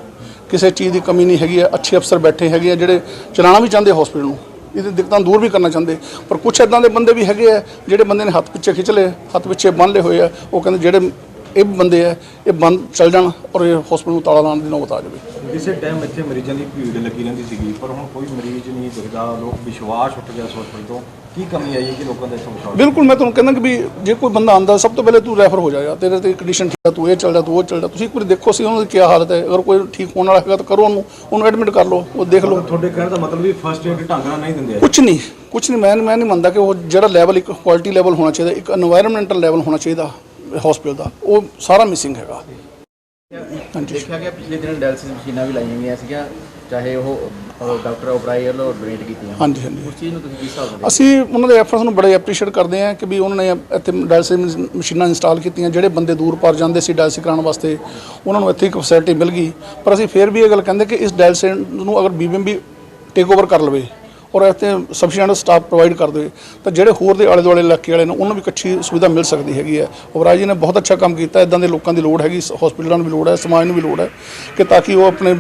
ਕਿਸੇ ਚੀਜ਼ ਦੀ ਕਮੀ ਨਹੀਂ ਹੈਗੀ ਹੈ। ਅੱਛੇ ਅਫਸਰ ਬੈਠੇ ਹੈਗੇ ਆ ਜਿਹੜੇ ਚਲਾਉਣਾ ਵੀ ਚਾਹੁੰਦੇ ਹਸਪੀਟਲ ਨੂੰ, ਇਹਦੀ ਦਿੱਕਤਾਂ ਦੂਰ ਵੀ ਕਰਨਾ ਚਾਹੁੰਦੇ, ਪਰ ਕੁਛ ਇੱਦਾਂ ਦੇ ਬੰਦੇ ਵੀ ਹੈਗੇ ਆ ਜਿਹੜੇ ਬੰਦੇ ਨੇ ਹੱਥ ਪਿੱਛੇ ਖਿੱਚ ਲਏ, ਹੱਥ ਪਿੱਛੇ ਬੰਨ੍ਹ ਲਏ ਹੋਏ ਆ। ਉਹ ਕਹਿੰਦੇ ਜਿਹੜੇ ਇਹ ਬੰਦੇ ਆ ਇਹ ਬੰਦ ਚੱਲ ਜਾਣ ਔਰ ਇਹ ਹਸਪੀਟਲ ਨੂੰ ਤਾਲਾ ਲਾਉਣ ਦੀ ਨੌਬਤ ਆ ਜਾਵੇ। ਕਿਸੇ ਟਾਈਮ ਇੱਥੇ ਮਰੀਜ਼ਾਂ ਦੀ ਭੀੜ ਲੱਗੀ ਰਹਿੰਦੀ ਸੀਗੀ ਪਰ ਹੁਣ ਕੋਈ ਮਰੀਜ਼ ਨਹੀਂ ਦਿਖਦਾ, ਲੋਕ ਵਿਸ਼ਵਾਸ ਉੱਠ ਗਿਆ ਹਸਪੀਟਲ ਤੋਂ। ਕੀ ਕਮੀ ਆਈ ਹੈ ਕਿ ਲੋਕਾਂ ਦਾ ਇੱਥੇ ਵਿਸ਼ਵਾਸ? ਬਿਲਕੁਲ, ਮੈਂ ਤੁਹਾਨੂੰ ਕਹਿੰਦਾ ਕਿ ਵੀ ਜੇ ਕੋਈ ਬੰਦਾ ਆਉਂਦਾ ਸਭ ਤੋਂ ਪਹਿਲੇ ਤੂੰ ਰੈਫਰ ਹੋ ਜਾਏਗਾ, ਤੇਰੇ ਤੇ ਕੰਡੀਸ਼ਨ ਠੀਕ ਹੈ, ਤੂੰ ਇਹ ਚੱਲ ਜਾ, ਤੂੰ ਉਹ ਚੱਲ ਜਾ। ਤੁਸੀਂ ਇੱਕ ਵਾਰੀ ਦੇਖੋ ਸੀ ਉਹਨਾਂ ਦੀ ਕੀ ਹਾਲਤ ਹੈ, ਅਗਰ ਕੋਈ ਠੀਕ ਹੋਣ ਵਾਲਾ ਹੈਗਾ ਤਾਂ ਕਰੋ ਉਹਨੂੰ ਐਡਮਿਟ ਕਰ ਲਓ, ਉਹ ਦੇਖ ਲਓ। ਤੁਹਾਡੇ ਕਹਿਣ ਦਾ ਮਤਲਬ ਵੀ ਫਸਟ ਏਡ ਢੰਗ ਨਾਲ ਨਹੀਂ ਦਿੰਦੇ? ਕੁਛ ਨਹੀਂ ਮੈਂ ਨਹੀਂ ਮੰਨਦਾ ਕਿ ਉਹ ਜਿਹੜਾ ਲੈਵਲ ਇੱਕ ਕੁਆਲਿਟੀ ਲੈਵਲ ਹੋਣਾ ਚਾਹੀਦਾ, ਇੱਕ এনवायरमेंटल ਲੈਵਲ ਹੋਣਾ ਚਾਹੀਦਾ ਹਸਪੀਟਲ ਦਾ, ਉਹ ਸਾਰਾ ਮਿਸਿੰਗ ਹੈਗਾ। ਦੇਖਿਆ ਗਿਆ ਪਿਛਲੇ ਦਿਨ ਡਾਇਲਿਸਿਸ ਮਸ਼ੀਨਾਂ ਵੀ ਲਾਈਆਂ ਗਈਆਂ ਸੀਗੀਆਂ, ਚਾਹੇ ਉਹ ਡਾਕਟਰ ਓਬਰਾਈ ਵੱਲੋਂ ਡੋਨੇਟ ਕੀਤੀਆਂ। ਹਾਂਜੀ ਉਸ ਚੀਜ਼ ਨੂੰ ਤੁਸੀਂ ਕੀ ਹਿਸਾਬ ਦਿੰਦੇ? ਅਸੀਂ ਉਹਨਾਂ ਦੇ ਐਫਰਟਸ ਨੂੰ ਬੜੇ ਐਪਰੀਸ਼ੀਏਟ ਕਰਦੇ ਹਾਂ ਕਿ ਵੀ ਉਹਨਾਂ ਨੇ ਇੱਥੇ ਡਾਇਲਿਸਿਸ ਮਸ਼ੀਨਾਂ ਇੰਸਟਾਲ ਕੀਤੀਆਂ। ਜਿਹੜੇ ਬੰਦੇ ਦੂਰ ਪਾਰ ਜਾਂਦੇ ਸੀ ਡਾਇਲਿਸਿਸ ਕਰਾਉਣ ਵਾਸਤੇ ਉਹਨਾਂ ਨੂੰ ਇੱਥੇ ਇੱਕ ਫੈਸਿਲਿਟੀ ਮਿਲ ਗਈ। ਪਰ ਅਸੀਂ ਫਿਰ ਵੀ ਇਹ ਗੱਲ ਕਹਿੰਦੇ ਕਿ ਇਸ ਡਾਇਲਿਸਿਸ ਨੂੰ ਅਗਰ BBMB ਟੇਕ ਓਵਰ ਕਰ ਲਵੇ ਔਰ ਇੱਥੇ ਸਫੀਸ਼ੀਐਂਟ ਸਟਾਫ ਪ੍ਰੋਵਾਈਡ ਕਰ ਦੇਵੇ ਤਾਂ ਜਿਹੜੇ ਹੋਰ ਦੇ ਆਲੇ ਦੁਆਲੇ ਇਲਾਕੇ ਵਾਲੇ ਨੇ ਉਹਨਾਂ ਨੂੰ ਵੀ ਅੱਛੀ ਸੁਵਿਧਾ ਮਿਲ ਸਕਦੀ ਹੈਗੀ ਹੈ। ਓਬਰਾਏ ਜੀ ਨੇ ਬਹੁਤ ਅੱਛਾ ਕੰਮ ਕੀਤਾ। ਇੱਦਾਂ ਦੇ ਲੋਕਾਂ ਦੀ ਲੋੜ ਹੈਗੀ, ਹਸਪੀਟਲਾਂ ਨੂੰ ਵੀ ਲੋੜ ਹੈ, ਸਮਾਜ ਨੂੰ ਵੀ ਲੋੜ ਹੈ ਕਿ ਤਾਂ ਕਿ ਉਹ ਆਪਣੇ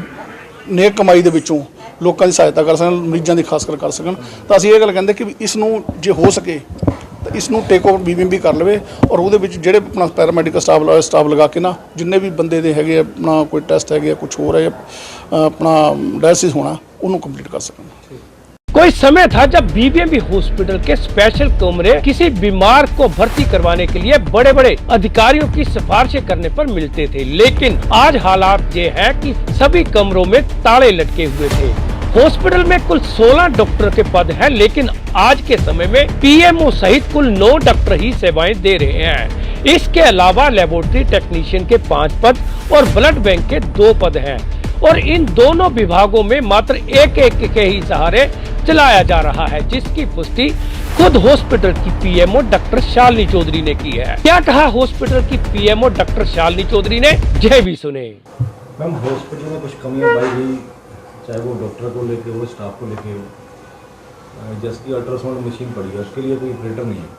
ਨੇਕ ਕਮਾਈ ਦੇ ਵਿੱਚੋਂ ਲੋਕਾਂ ਦੀ ਸਹਾਇਤਾ ਕਰ ਸਕਣ, ਮਰੀਜ਼ਾਂ ਦੀ ਖਾਸ ਕਰ ਸਕਣ। ਤਾਂ ਅਸੀਂ ਇਹ ਗੱਲ ਕਹਿੰਦੇ ਕਿ ਵੀ ਇਸ ਨੂੰ ਜੇ ਹੋ ਸਕੇ ਤਾਂ ਇਸ ਨੂੰ ਟੇਕ ਓਵਰ BBMB ਕਰ ਲਵੇ ਔਰ ਉਹਦੇ ਵਿੱਚ ਜਿਹੜੇ ਆਪਣਾ ਪੈਰਾਮੈਡੀਕਲ ਸਟਾਫ ਲਗਾ ਕੇ ਨਾ ਜਿੰਨੇ ਵੀ ਬੰਦੇ ਦੇ ਹੈਗੇ ਆਪਣਾ ਕੋਈ ਟੈਸਟ ਹੈਗੇ ਕੁਝ ਹੋਰ ਹੈ ਆਪਣਾ ਡਾਇਲਿਸਿਸ होना ਉਹਨੂੰ ਕੰਪਲੀਟ ਕਰ ਸਕਣ। कोई समय था जब BBMB हॉस्पिटल के स्पेशल कमरे किसी बीमार को भर्ती करवाने के लिए बड़े बड़े अधिकारियों की सिफारिशें करने पर मिलते थे, लेकिन आज हालात ये है कि सभी कमरों में ताले लटके हुए थे। हॉस्पिटल में कुल 16 डॉक्टर के पद हैं, लेकिन आज के समय में PMO सहित कुल 9 डॉक्टर ही सेवाएं दे रहे हैं। इसके अलावा लेबोरेटरी टेक्नीशियन के 5 पद और ब्लड बैंक के 2 पद हैं और इन दोनों विभागों में मात्र एक के ही सहारे चलाया जा रहा है, जिसकी पुष्टि खुद हॉस्पिटल की PMO डॉक्टर शालिनी चौधरी ने की है। क्या कहा हॉस्पिटल की PMO डॉक्टर शालिनी चौधरी ने, जय भी सुने। मैम, हॉस्पिटल में कुछ कमियां पाई गई, चाहे वो डॉक्टर को लेके हो, स्टाफ को लेके हो, जैसे कि अल्ट्रासाउंड मशीन पड़ी है उसके लिए कोई ऑपरेटर नहीं है,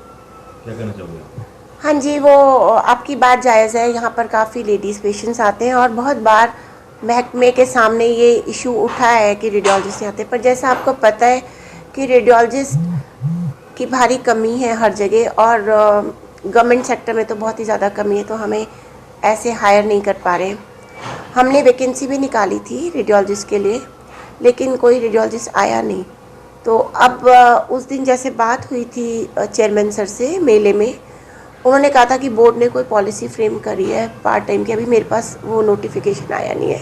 क्या कहना चाहोगे आप? हाँ जी, वो आपकी बात जायज़ है। यहाँ पर काफ़ी लेडीज़ पेशेंट्स आते हैं और बहुत बार महकमे के सामने ये इशू उठा है कि रेडियोलॉजिस्ट नहीं आते, पर जैसा आपको पता है कि रेडियोलॉजिस्ट कि भारी कमी है हर जगह, और गवर्नमेंट सेक्टर में तो बहुत ही ज़्यादा कमी है, तो हमें ऐसे हायर नहीं कर पा रहे। हमने वैकेंसी भी निकाली थी रेडियोलॉजिस्ट के लिए, लेकिन कोई रेडियोलॉजिस्ट आया नहीं। तो अब उस दिन जैसे बात हुई थी चेयरमैन सर से मेले में, उन्होंने कहा था कि बोर्ड ने कोई पॉलिसी फ्रेम करी है पार्ट टाइम की, अभी मेरे पास वो नोटिफिकेशन आया नहीं है।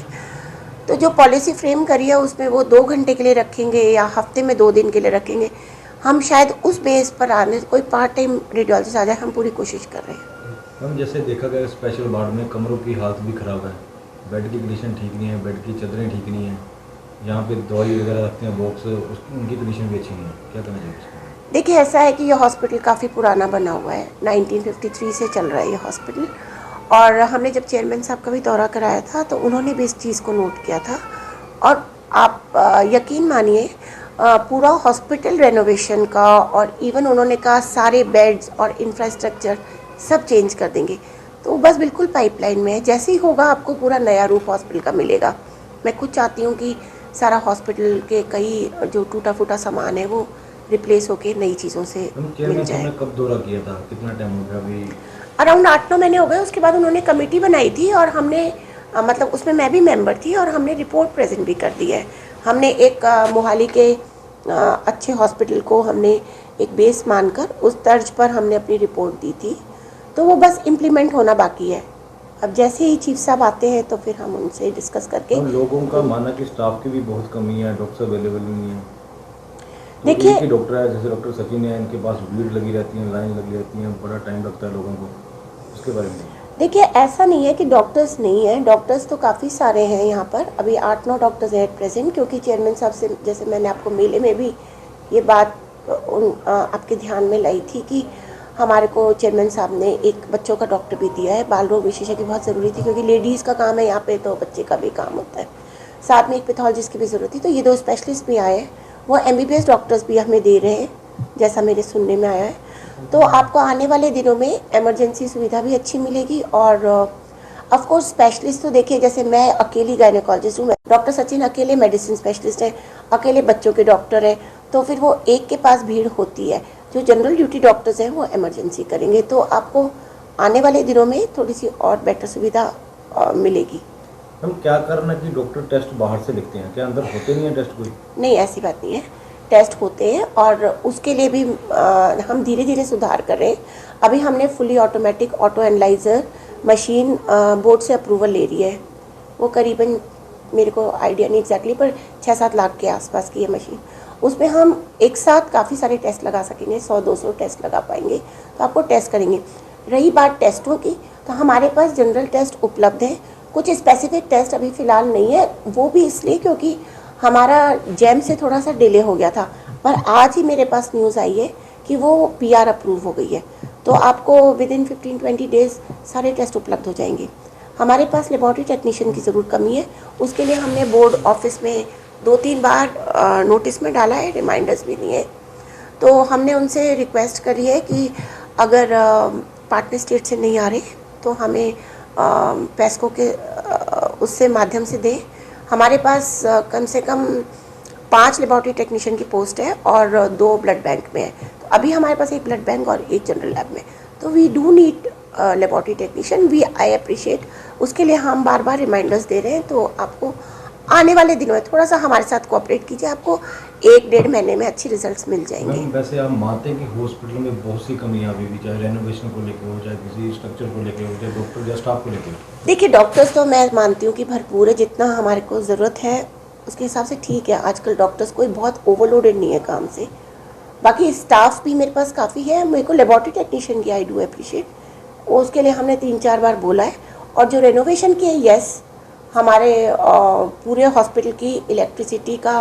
तो जो पॉलिसी फ्रेम करी है उसमें वो 2 घंटे के लिए रखेंगे या हफ्ते में 2 दिन के लिए रखेंगे, हम शायद उस बेस पर आने कोई पार्ट टाइम रेडियोलॉजिस्ट आ जाए, हम पूरी कोशिश कर रहे हैं। मैम जैसे देखा गया स्पेशल वार्ड में कमरों की हालत भी ख़राब है, बेड की कंडीशन ठीक नहीं है, बेड की चादरें ठीक नहीं है, यहाँ पे दवाई वगैरह रखते हैं बॉक्स, उनकी कंडीशन भी अच्छी नहीं है, क्या करना चाहिए इसको? देखिए ऐसा है कि ये हॉस्पिटल काफ़ी पुराना बना हुआ है, 1953 से चल रहा है ये हॉस्पिटल, और हमने जब चेयरमैन साहब का भी दौरा कराया था तो उन्होंने भी इस चीज़ को नोट किया था। और आप यकीन मानिए पूरा हॉस्पिटल रेनोवेशन का, और इवन उन्होंने कहा सारे बेड्स और इंफ्रास्ट्रक्चर सब चेंज कर देंगे। तो बस बिल्कुल पाइपलाइन में है, जैसे ही होगा आपको पूरा नया रूप हॉस्पिटल का मिलेगा। मैं खुद चाहती हूँ कि सारा हॉस्पिटल के कई जो टूटा फूटा सामान है वो रिप्लेस होके नई चीज़ों से मिल जाए। कब दौरा किया था, कितना टाइम हो गया अभी? अराउंड 8-9 महीने हो गए। उसके बाद उन्होंने कमेटी बनाई थी और हमने मतलब उसमें मैं भी मेंबर थी, और हमने रिपोर्ट प्रेजेंट भी कर दी है। हमने एक मोहाली के अच्छे हॉस्पिटल को हमने एक बेस मानकर उस तर्ज पर हमने अपनी रिपोर्ट दी थी, तो वो बस इम्प्लीमेंट होना बाकी है। अब जैसे ही चीफ साहब आते हैं तो फिर हम उनसे डिस्कस करके। लोगों का मानना कि स्टाफ की भी बहुत कमी है, डॉक्टर अवेलेबल नहीं है। तो देखिए डॉक्टर है जैसे डॉक्टर सचिन है, इनके पास भीड़ लगी रहती है, लाइन लगी रहती है, बड़ा टाइम लगता है लोगों को, उसके बारे में। देखिए ऐसा नहीं है कि डॉक्टर्स नहीं हैं, डॉक्टर्स तो काफ़ी सारे हैं यहाँ पर। अभी 8-9 डॉक्टर्स हैं एट प्रेजेंट, क्योंकि चेयरमैन साहब से जैसे मैंने आपको मेले में भी ये बात आपके ध्यान में लाई थी कि हमारे को चेयरमैन साहब ने एक बच्चों का डॉक्टर भी दिया है। बाल रोग विशेषज्ञ की बहुत ज़रूरी थी, क्योंकि लेडीज़ का काम है यहाँ पे, तो बच्चे का भी काम होता है। साथ में एक पैथोलॉजिस्ट की भी ज़रूरत थी, तो ये 2 स्पेशलिस्ट भी आए हैं। वो MBBS डॉक्टर्स भी हमें दे रहे हैं, जैसा मेरे सुनने में आया है। तो आपको आने वाले दिनों में इमरजेंसी सुविधा भी अच्छी मिलेगी। और ऑफ कोर्स स्पेशलिस्ट तो देखिए, जैसे मैं अकेली गायनेकोलॉजिस्ट हूँ, डॉक्टर सचिन अकेले मेडिसिन स्पेशलिस्ट हैं, अकेले बच्चों के डॉक्टर हैं, तो फिर वो एक के पास भीड़ होती है। जो जनरल ड्यूटी डॉक्टर्स हैं वो इमरजेंसी करेंगे, तो आपको आने वाले दिनों में थोड़ी सी और बेटर सुविधा मिलेगी। हम क्या करना कि डॉक्टर टेस्ट बाहर से लिखते हैं, क्या अंदर होते नहीं है टेस्ट कोई? नहीं, ऐसी बात नहीं है, टेस्ट होते हैं, और उसके लिए भी हम धीरे धीरे सुधार कर रहे हैं। अभी हमने fully automatic auto analyser machine board से अप्रूवल ले रही है। वो करीबन मेरे को आइडिया नहीं एग्जैक्टली, पर 6-7 लाख के आसपास की है मशीन। उसमें हम एक साथ काफ़ी सारे टेस्ट लगा सकेंगे, 100-200 टेस्ट लगा पाएंगे, तो आपको टेस्ट करेंगे। रही बात टेस्टों की, तो हमारे पास जनरल टेस्ट उपलब्ध है, कुछ स्पेसिफिक टेस्ट अभी फ़िलहाल नहीं है। वो भी इसलिए क्योंकि हमारा जैम से थोड़ा सा डिले हो गया था, पर आज ही मेरे पास न्यूज़ आई है कि वो PR अप्रूव हो गई है, तो आपको विदिन 15-20 डेज़ सारे टेस्ट उपलब्ध हो जाएंगे। हमारे पास लेबॉरेटरी टेक्नीशियन की ज़रूर कमी है, उसके लिए हमने बोर्ड ऑफिस में 2-3 बार नोटिस में डाला है, रिमाइंडर्स भी दिए। तो हमने उनसे रिक्वेस्ट करी है कि अगर पार्टनर स्टेट से नहीं आ रहे तो हमें पेस्को के उससे माध्यम से दें। हमारे पास कम से कम 5 लेबॉरेटरी टेक्नीशियन की पोस्ट है और 2 ब्लड बैंक में है। तो अभी हमारे पास एक ब्लड बैंक और एक जनरल लैब में, तो we do need laboratory technician. We I appreciate, उसके लिए हम बार बार रिमाइंडर्स दे रहे हैं। तो आपको आने वाले दिनों में थोड़ा सा हमारे साथ कोऑपरेट कीजिए, आपको 1-1.5 महीने में अच्छी रिजल्ट्स मिल जाएंगे। वैसे आप मानते हैं कि हॉस्पिटल में बहुत सी कमियां अभी भी, चाहे रेनोवेशन को लेकर हो, चाहे किसी स्ट्रक्चर को लेकर हो, चाहे डॉक्टर या स्टाफ को लेकर हो? देखिए डॉक्टर्स तो मैं मानती हूँ कि भरपूर है, जितना हमारे को ज़रूरत है उसके हिसाब से ठीक है। आजकल डॉक्टर्स कोई बहुत ओवरलोडेड नहीं है काम से। बाकी स्टाफ भी मेरे पास काफ़ी है। मेरे को लेबॉरेटरी टेक्नीशियन की आई डू अप्रिशिएट, उसके लिए हमने 3-4 बार बोला है। और जो रेनोवेशन की है, यस, हमारे पूरे हॉस्पिटल की इलेक्ट्रिसिटी का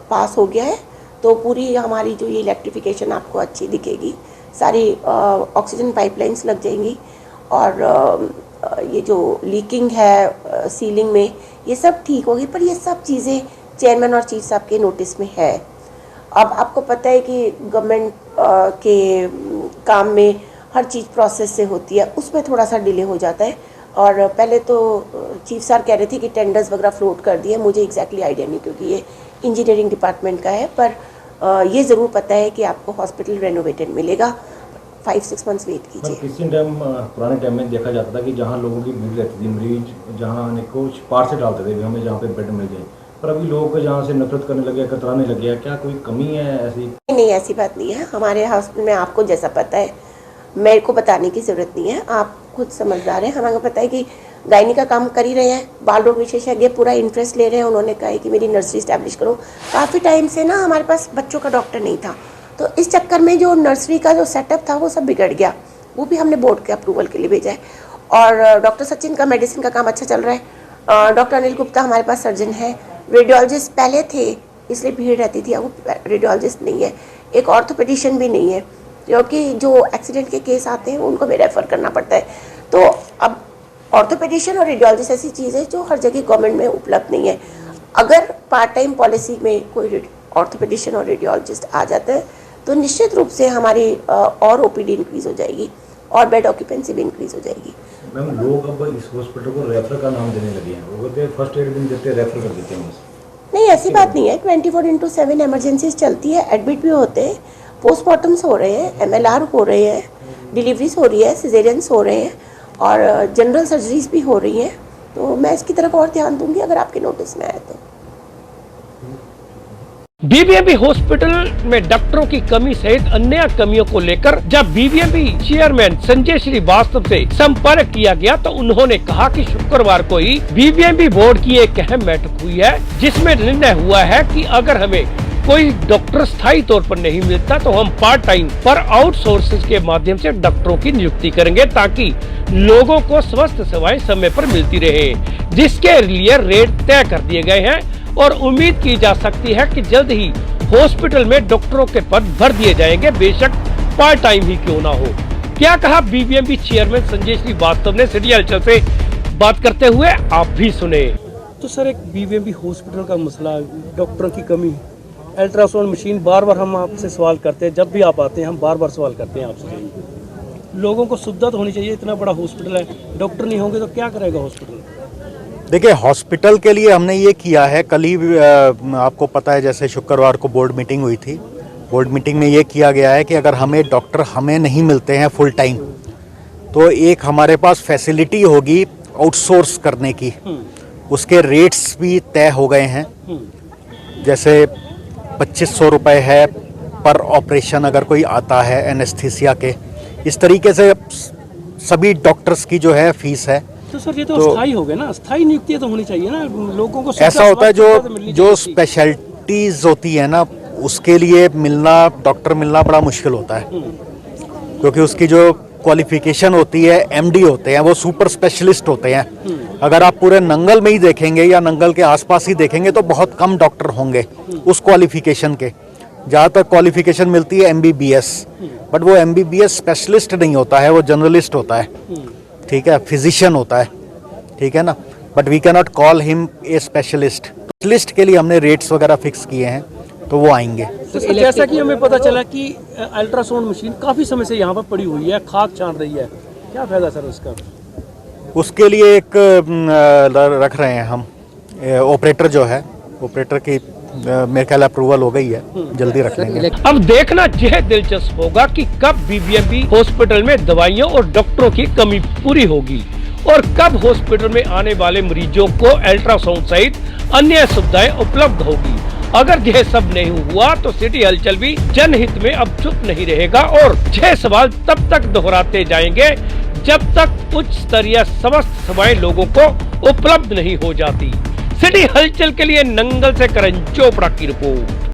पास हो गया है, तो पूरी हमारी जो ये इलेक्ट्रिफिकेशन आपको अच्छी दिखेगी, सारी ऑक्सीजन पाइपलाइंस लग जाएंगी, और ये जो लीकिंग है सीलिंग में, ये सब ठीक होगी। पर ये सब चीज़ें चेयरमैन और चीफ साहब के नोटिस में है। अब आपको पता है कि गवर्नमेंट के काम में हर चीज़ प्रोसेस से होती है, उसमें थोड़ा सा डिले हो जाता है। और पहले तो चीफ साहब कह रहे थे कि टेंडर्स वगैरह फ्लोट कर दिए, मुझे एग्जैक्टली आइडिया नहीं क्योंकि ये इंजीनियरिंग डिपार्टमेंट का है, पर ये ज़रूर पता है कि आपको हॉस्पिटल रेनोवेटेड मिलेगा। 5-6 मंथ्स वेट कीजिए। किसी टाइम पुराने टाइम में देखा जाता था कि जहाँ लोगों की भीड़ रहती थी, मरीज जहाँ अनेकों पार से डालते थे भी हमें जहाँ पे बेड मिल जाए, पर अभी लोग जहाँ से नफरत करने लगे, कतराने लगे, क्या कोई कमी है ऐसी? नहीं, ऐसी बात नहीं है। हमारे हॉस्पिटल में आपको जैसा पता है, मेरे को बताने की ज़रूरत नहीं है, आप खुद समझदार हैं। हमें पता है कि गायनी का काम कर ही रहे हैं, बाल रोग विशेषज्ञ पूरा इंटरेस्ट ले रहे हैं। उन्होंने कहा है कि मेरी नर्सरी इस्टेब्लिश करो। काफ़ी टाइम से ना हमारे पास बच्चों का डॉक्टर नहीं था, तो इस चक्कर में जो नर्सरी का जो सेटअप था वो सब बिगड़ गया। वो भी हमने बोर्ड के अप्रूवल के लिए भेजा है। और डॉक्टर सचिन का मेडिसिन का काम अच्छा चल रहा है। डॉक्टर अनिल गुप्ता हमारे पास सर्जन है। रेडियोलॉजिस्ट पहले थे, इसलिए भीड़ रहती थी, अब वो रेडियोलॉजिस्ट नहीं है। एक ऑर्थोपेडिशियन भी नहीं है, क्योंकि जो एक्सीडेंट के केस आते हैं उनको भी रेफ़र करना पड़ता है। तो अब ऑर्थोपेडिशियन और रेडियोलॉजिस्ट ऐसी चीज़ है जो हर जगह गवर्नमेंट में उपलब्ध नहीं है। अगर पार्ट टाइम पॉलिसी में कोई ऑर्थोपेडिशियन और रेडियोलॉजिस्ट आ जाता है तो निश्चित रूप से हमारी और ओपीडी इंक्रीज़ हो जाएगी और बेड ऑक्यूपेंसी भी इंक्रीज़ हो जाएगी। मैम, लोग अब इस हॉस्पिटल को रेफर का नाम देने लगे हैं, वो कहते हैं फर्स्ट एड भी नहीं देते, रेफर कर देते हैं बस। नहीं, ऐसी बात नहीं है। 24/7 इमरजेंसीज चलती है, एडमिट भी होते हैं, पोस्टमार्टम्स हो रहे हैं, MLR हो रहे हैं, डिलीवरीज हो रही है, सिजेरियंस हो रहे हैं और जनरल सर्जरीज भी हो रही हैं। तो मैं इसकी तरफ और ध्यान दूंगी अगर आपके नोटिस में आए तो। बीबीएमपी हॉस्पिटल में डॉक्टरों की कमी सहित अन्य कमियों को लेकर जब बीबीएमपी चेयरमैन संजय श्रीवास्तव से संपर्क किया गया तो उन्होंने कहा कि शुक्रवार को ही बीबीएमपी बोर्ड की एक अहम बैठक हुई है, जिसमें निर्णय हुआ है कि अगर हमें कोई डॉक्टर स्थायी तौर पर नहीं मिलता तो हम पार्ट टाइम पर आउटसोर्सिंग के माध्यम से डॉक्टरों की नियुक्ति करेंगे, ताकि लोगों को स्वास्थ्य सेवाएं समय पर मिलती रहे, जिसके लिए रेट तय कर दिए गए हैं और उम्मीद की जा सकती है कि जल्द ही हॉस्पिटल में डॉक्टरों के पद भर दिए जाएंगे, बेशक पार्ट टाइम ही क्यों ना हो। क्या कहा बीबीएमपी चेयरमैन संजय श्रीवास्तव ने सिटी हलचल से बात करते हुए, आप भी सुने। तो सर, एक बीबीएमपी हॉस्पिटल का मसला, डॉक्टरों की कमी, अल्ट्रासाउंड मशीन, बार बार हम आपसे सवाल करते हैं, जब भी आप आते हैं हम बार बार सवाल करते हैं आपसे। लोगों को सुविधा तो होनी चाहिए, इतना बड़ा हॉस्पिटल है, डॉक्टर नहीं होंगे तो क्या करेगा हॉस्पिटल? देखिए, हॉस्पिटल के लिए हमने ये किया है, कल ही आपको पता है जैसे शुक्रवार को बोर्ड मीटिंग हुई थी। बोर्ड मीटिंग में ये किया गया है कि अगर हमें डॉक्टर नहीं मिलते हैं फुल टाइम, तो एक हमारे पास फैसिलिटी होगी आउटसोर्स करने की। उसके रेट्स भी तय हो गए हैं, जैसे 2500 रुपये है पर ऑपरेशन अगर कोई आता है एनेस्थीसिया के। इस तरीके से सभी डॉक्टर्स की जो है फीस है। तो सर, ये तो स्थायी हो गया ना, स्थायी नियुक्ति तो होनी चाहिए ना, लोगों को ऐसा होता है जो स्पेशलिटीज होती है ना, उसके लिए डॉक्टर मिलना बड़ा मुश्किल होता है, क्योंकि उसकी जो क्वालिफिकेशन होती है, MD होते हैं, वो सुपर स्पेशलिस्ट होते हैं। अगर आप पूरे नंगल में ही देखेंगे या नंगल के आसपास ही देखेंगे तो बहुत कम डॉक्टर होंगे उस क्वालिफिकेशन के। जहाँ तक क्वालिफिकेशन मिलती है MBBS, बट वो MBBS स्पेशलिस्ट नहीं होता है, वो जनरलिस्ट होता है, ठीक है, फिजिशियन होता है, ठीक है ना। But we can not call him a specialist. Specialist के लिए हमने रेट्स वगैरह फिक्स किए हैं, तो वो आएंगे। तो सर, जैसा कि हमें पता चला कि अल्ट्रासाउंड मशीन काफ़ी समय से यहाँ पर पड़ी हुई है, खाक छान रही है, क्या फायदा सर उसका? उसके लिए एक रख रहे हैं हम ऑपरेटर, जो है ऑपरेटर की मेरे ख्याल अप्रूवल हो गई है, जल्दी रख लेंगे। अब देखना यह दिलचस्प होगा कि कब बीबीएमपी हॉस्पिटल में दवाइयों और डॉक्टरों की कमी पूरी होगी और कब हॉस्पिटल में आने वाले मरीजों को अल्ट्रासाउंड सहित अन्य सुविधाएं उपलब्ध होगी। अगर यह सब नहीं हुआ तो सिटी हलचल भी जनहित में अब चुप नहीं रहेगा और यह सवाल तब तक दोहराते जाएंगे जब तक उच्च स्तरीय स्वास्थ्य सेवाएं लोगों को उपलब्ध नहीं हो जाती। सिटी हलचल के लिए नंगल से करण चोपड़ा की रिपोर्ट।